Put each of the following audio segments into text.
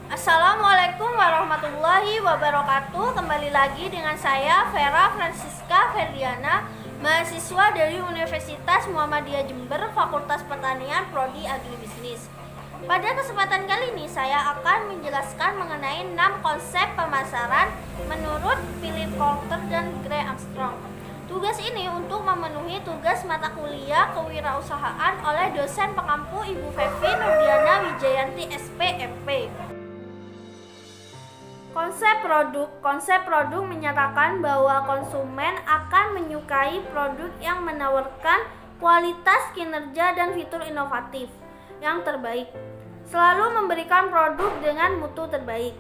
Assalamualaikum warahmatullahi wabarakatuh. Kembali lagi dengan saya Vera Francisca Ferdiana, mahasiswa dari Universitas Muhammadiyah Jember, Fakultas Pertanian Prodi Agribisnis. Pada kesempatan kali ini saya akan menjelaskan mengenai 6 konsep pemasaran menurut Philip Kotler dan Gray Armstrong. Tugas ini untuk memenuhi tugas mata kuliah kewirausahaan oleh dosen pengampu Ibu Fevi Nurdiana Wijayanti SP.MP. Konsep produk menyatakan bahwa konsumen akan menyukai produk yang menawarkan kualitas, kinerja, dan fitur inovatif yang terbaik, selalu memberikan produk dengan mutu terbaik.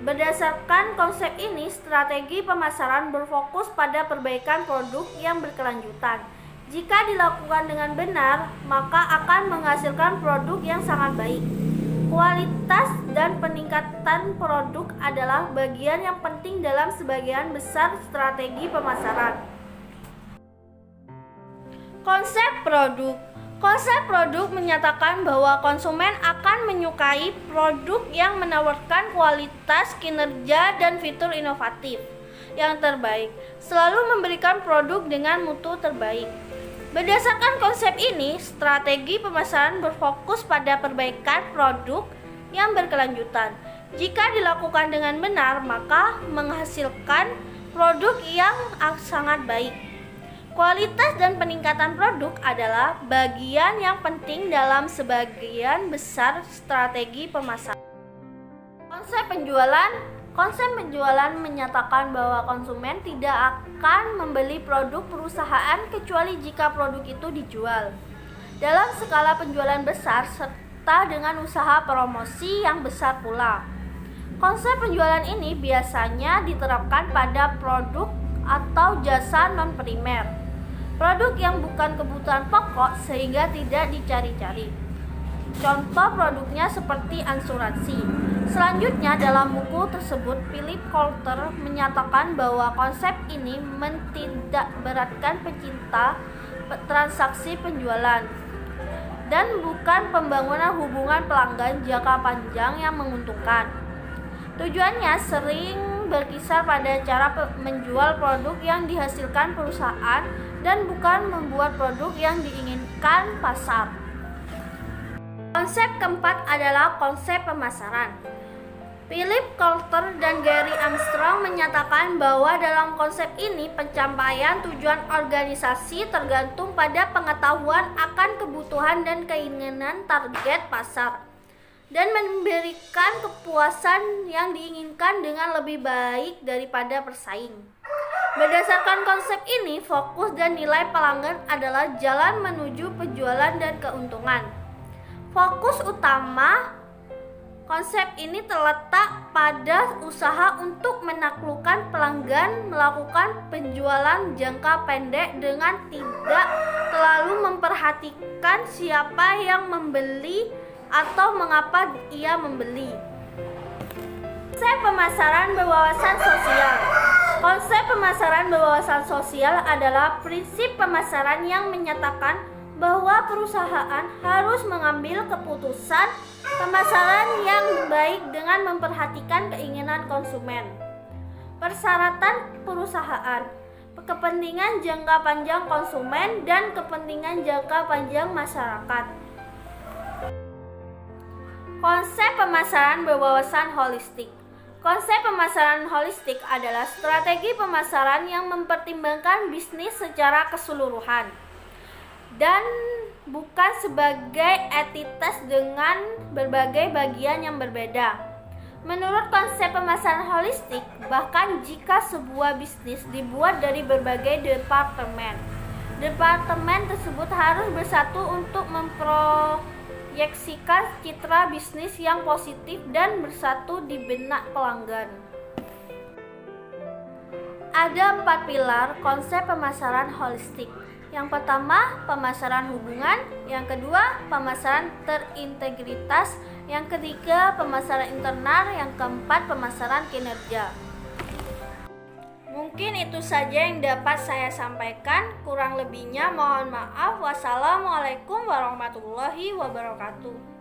Berdasarkan konsep ini, strategi pemasaran berfokus pada perbaikan produk yang berkelanjutan. Jika dilakukan dengan benar, maka akan menghasilkan produk yang sangat baik. Kualitas dan peningkatan produk adalah bagian yang penting dalam sebagian besar strategi pemasaran. Konsep produk menyatakan bahwa konsumen akan menyukai produk yang menawarkan kualitas, kinerja, dan fitur inovatif yang terbaik, selalu memberikan produk dengan mutu terbaik. Berdasarkan konsep ini, strategi pemasaran berfokus pada perbaikan produk yang berkelanjutan. Jika dilakukan dengan benar, maka menghasilkan produk yang sangat baik. Kualitas dan peningkatan produk adalah bagian yang penting dalam sebagian besar strategi pemasaran. Konsep penjualan menyatakan bahwa konsumen tidak akan membeli produk perusahaan kecuali jika produk itu dijual dalam skala penjualan besar serta dengan usaha promosi yang besar pula. Konsep penjualan ini biasanya diterapkan pada produk atau jasa non-primer, produk yang bukan kebutuhan pokok sehingga tidak dicari-cari. Contoh produknya seperti asuransi. Selanjutnya, dalam buku tersebut Philip Kotler menyatakan bahwa konsep ini mentidakberatkan pecinta transaksi penjualan dan bukan pembangunan hubungan pelanggan jangka panjang yang menguntungkan. Tujuannya sering berkisar pada cara menjual produk yang dihasilkan perusahaan dan bukan membuat produk yang diinginkan pasar. Konsep keempat adalah konsep pemasaran. Philip Kotler dan Gary Armstrong menyatakan bahwa dalam konsep ini pencapaian tujuan organisasi tergantung pada pengetahuan akan kebutuhan dan keinginan target pasar, dan memberikan kepuasan yang diinginkan dengan lebih baik daripada bersaing. Berdasarkan konsep ini, fokus dan nilai pelanggan adalah jalan menuju penjualan dan keuntungan. Fokus utama konsep ini terletak pada usaha untuk menaklukkan pelanggan, melakukan penjualan jangka pendek dengan tidak terlalu memperhatikan siapa yang membeli atau mengapa ia membeli. Konsep pemasaran berwawasan sosial. Konsep pemasaran berwawasan sosial adalah prinsip pemasaran yang menyatakan bahwa perusahaan harus mengambil keputusan pemasaran yang baik dengan memperhatikan keinginan konsumen, persyaratan perusahaan, kepentingan jangka panjang konsumen, dan kepentingan jangka panjang masyarakat. Konsep pemasaran berwawasan holistik. Konsep pemasaran holistik adalah strategi pemasaran yang mempertimbangkan bisnis secara keseluruhan dan bukan sebagai entitas dengan berbagai bagian yang berbeda. Menurut konsep pemasaran holistik, bahkan jika sebuah bisnis dibuat dari berbagai departemen tersebut harus bersatu untuk memproyeksikan citra bisnis yang positif dan bersatu di benak pelanggan. Ada 4 pilar konsep pemasaran holistik. Yang pertama, pemasaran hubungan. Yang kedua, pemasaran terintegritas. Yang ketiga, pemasaran internal. Yang keempat, pemasaran kinerja. Mungkin itu saja yang dapat saya sampaikan. Kurang lebihnya mohon maaf. Wassalamualaikum warahmatullahi wabarakatuh.